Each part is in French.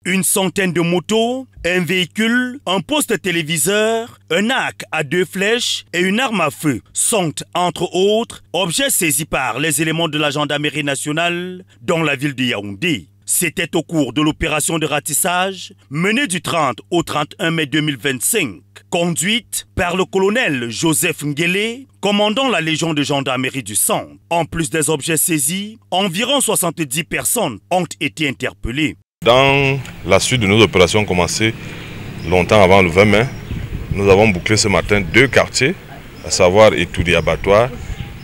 Une centaine de motos, un véhicule, un poste téléviseur, un arc à 2 flèches et une arme à feu sont, entre autres, objets saisis par les éléments de la gendarmerie nationale dans la ville de Yaoundé. C'était au cours de l'opération de ratissage menée du 30 au 31 mai 2025, conduite par le colonel Joseph Nguélé, commandant la Légion de gendarmerie du Centre. En plus des objets saisis, environ 70 personnes ont été interpellées. Dans la suite de nos opérations commencées longtemps avant le 20 mai, nous avons bouclé ce matin 2 quartiers, à savoir Etoudi Abattoir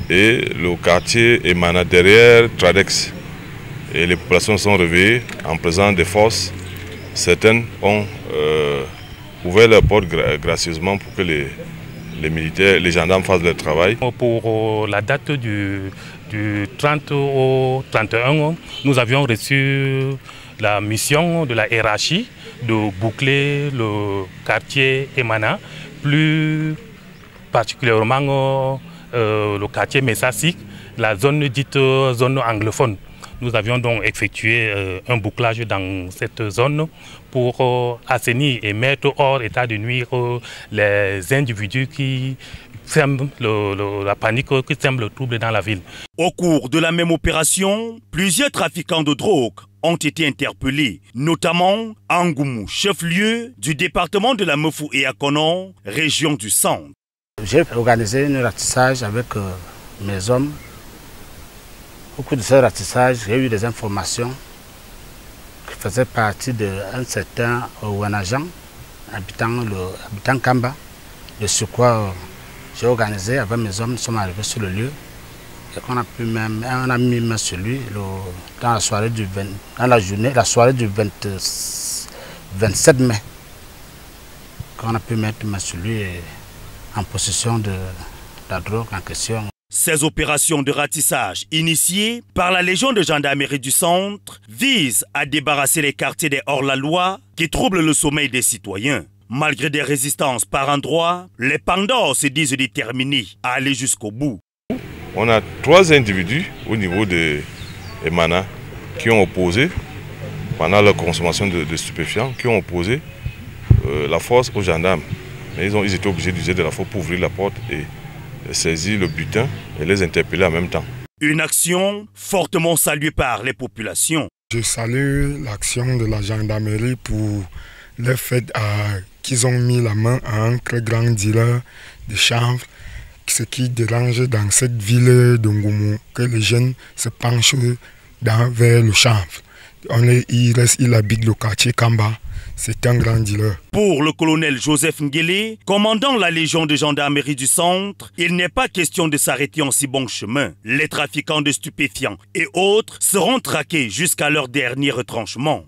et le quartier Emana derrière Tradex. Et les populations sont réveillées en présence des forces. Certaines ont ouvert leurs portes gracieusement pour que les militaires, les gendarmes fassent leur travail. Pour la date du 30 au 31, nous avions reçu la mission de la hiérarchie de boucler le quartier Emana, plus particulièrement le quartier Messassik, la zone dite zone anglophone. Nous avions donc effectué un bouclage dans cette zone pour assainir et mettre hors état de nuire les individus qui sèment la panique, qui sèment le trouble dans la ville. Au cours de la même opération, plusieurs trafiquants de drogue ont été interpellés, notamment à Ngoumou, chef-lieu du département de la Mefou et Akonon, région du Centre. J'ai organisé un ratissage avec mes hommes. Au cours de ce ratissage, j'ai eu des informations qui faisaient partie d'un certain Wanajan, habitant Kamba. De ce quoi j'ai organisé avec mes hommes, nous sommes arrivés sur le lieu. Et on a mis main sur lui dans la soirée du la soirée du 27 mai. On a pu mettre main sur lui en possession de la drogue en question. Ces opérations de ratissage initiées par la Légion de gendarmerie du Centre visent à débarrasser les quartiers des hors-la-loi qui troublent le sommeil des citoyens. Malgré des résistances par endroits, les pandas se disent déterminés à aller jusqu'au bout. On a 3 individus au niveau de Emana qui ont opposé, pendant leur consommation de stupéfiants, qui ont opposé la force aux gendarmes. Mais ils étaient obligés d'user de la force pour ouvrir la porte et saisir le butin et les interpeller en même temps. Une action fortement saluée par les populations. Je salue l'action de la gendarmerie pour le fait qu'ils ont mis la main à un très grand dealer de chanvre, ce qui dérange dans cette ville de Ngoumou, que les jeunes se penchent vers le chanvre. Il habite le quartier Kamba. C'est un grand dealer. Pour le colonel Joseph Nguélé, commandant la Légion de gendarmerie du Centre, il n'est pas question de s'arrêter en si bon chemin. Les trafiquants de stupéfiants et autres seront traqués jusqu'à leur dernier retranchement.